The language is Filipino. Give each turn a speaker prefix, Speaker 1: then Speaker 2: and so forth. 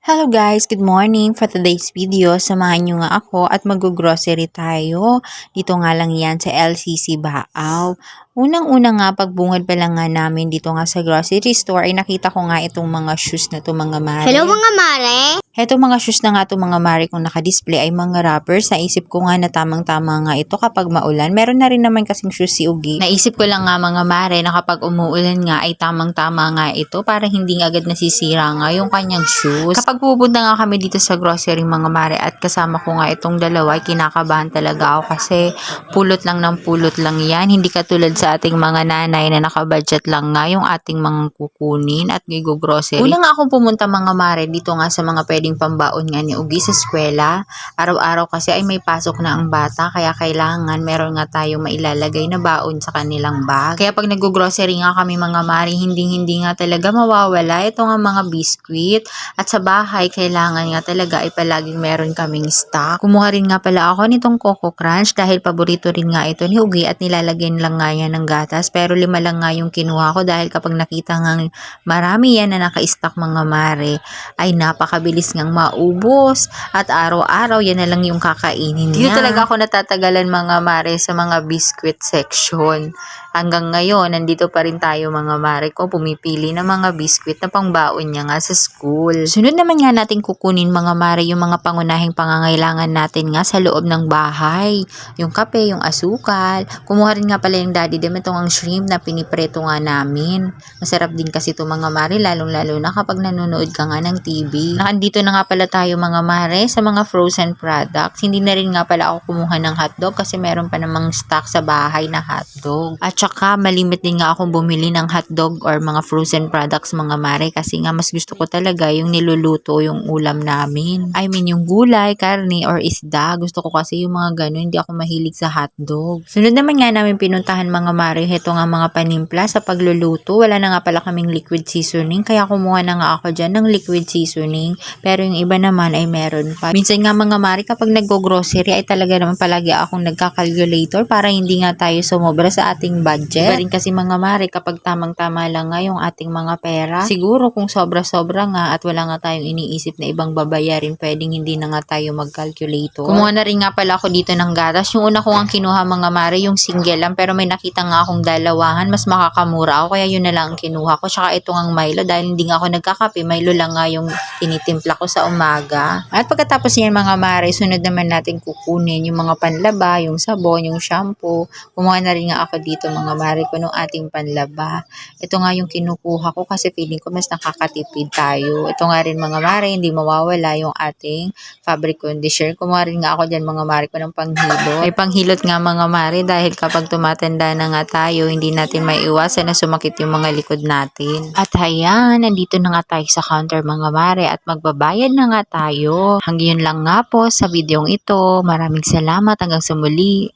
Speaker 1: Hello guys, good morning. For today's video, samahan nyo nga ako at mag-grocery tayo. Dito nga lang yan sa LCC Baaw. Unang-una nga, pagbungad pa lang nga namin dito nga sa grocery store, ay nakita ko nga itong mga shoes na to mga mare.
Speaker 2: Hello mga mare!
Speaker 1: Heto mga shoes na nga to mga mare kung naka-display ay mga rubbers. Naisip ko nga na tamang-tama nga ito kapag maulan. Meron na rin naman kasing shoes si Ugi. Naisip ko lang nga mga mare na kapag umuulan nga ay tamang-tama nga ito para hindi agad nasisira nga yung kanyang shoes. Kapag pupunta nga kami dito sa grocery mga mare at kasama ko nga itong dalawa, ay kinakabahan talaga ako kasi pulot lang ng pulot lang yan. Hindi katulad sa ating mga nanay na nakabudget lang nga yung ating mga kukunin at gigo-grocery. Una nga akong pumunta mga mare dito nga sa mga pwedeng pambaon nga ni Ugi sa eskwela. Araw-araw kasi ay may pasok na ang bata kaya kailangan meron nga tayong mailalagay na baon sa kanilang bag. Kaya pag nag-grocery nga kami mga mare, hindi nga talaga mawawala ito nga mga biskwit. At sa bahay, kailangan nga talaga ay palaging meron kaming stock. Kumuha rin nga pala ako nitong Coco Crunch dahil paborito rin nga ito ni Ugi at nilalagyan lang nga yan ng gatas. Pero 5 lang nga yung kinuha ko dahil kapag nakita nga marami yan na naka-stock mga mare, ay napakabilis ngang maubos. At araw-araw yan na lang yung kakainin niya. Dito talaga ako natatagalan mga mare sa mga biscuit section. Hanggang ngayon, nandito pa rin tayo mga mare ko, pumipili ng mga biskwit na pangbaon niya nga sa school. Sunod naman nga natin kukunin mga mare yung mga pangunahing pangangailangan natin nga sa loob ng bahay. Yung kape, yung asukal. Kumuha rin nga pala yung daddy dem itong ang shrimp na pinipreto nga namin. Masarap din kasi ito mga mare, lalong-lalo na kapag nanonood ka nga ng TV. Nakandito na nga pala tayo mga mare sa mga frozen products. Hindi na rin nga pala ako kumuha ng hotdog kasi meron pa namang stock sa bahay na hotdog. At saka malimit din nga akong bumili ng hotdog or mga frozen products mga mare kasi nga mas gusto ko talaga yung niluluto yung ulam namin. I mean yung gulay, karne or isda. Gusto ko kasi yung mga ganun, hindi ako mahilig sa hotdog. Sunod naman nga namin pinuntahan mga mare, heto nga mga panimpla sa pagluluto. Wala na nga pala kaming liquid seasoning kaya kumuha na nga ako dyan ng liquid seasoning. Pero yung iba naman ay meron pa. Minsan nga mga mare kapag nag-grocery ay talaga naman palagi akong nagka-calculator para hindi nga tayo sumobra sa ating budget. Iba rin kasi mga mare kapag tamang-tama lang nga yung ating mga pera. Siguro kung sobra-sobra nga at wala nga tayong iniisip na ibang babayarin, pwedeng hindi na nga tayo mag-calculator. Kumuha na rin nga pala ako dito ng gatas. Yung una ko ang kinuha mga mare, yung single lang. Pero may nakita nga akong dalawahan, mas makakamura ako. Kaya yun na lang ang kinuha ko. Tsaka ito ang Milo dahil hindi nga ako nagkakape. Milo lang nga yung tinitimpla ko sa umaga. At pagkatapos yan mga mare, sunod naman natin kukunin yung mga panlaba, yung sabon, yung shampoo. Kumuha na rin nga ako dito mga mare ko nung ating panlaba. Ito nga yung kinukuha ko kasi feeling ko mas nakakatipid tayo. Ito nga rin mga mare, hindi mawawala yung ating fabric conditioner. Kumuha rin nga ako dyan mga mare ko ng panghilot. May panghilot nga mga mare dahil kapag tumatanda na nga tayo, hindi natin maiiwasan na sumakit yung mga likod natin. At ayan, nandito na nga tayo sa counter mga mare at magbabayad na nga tayo. Hanggang yun lang nga po sa videong ito. Maraming salamat hanggang sa muli.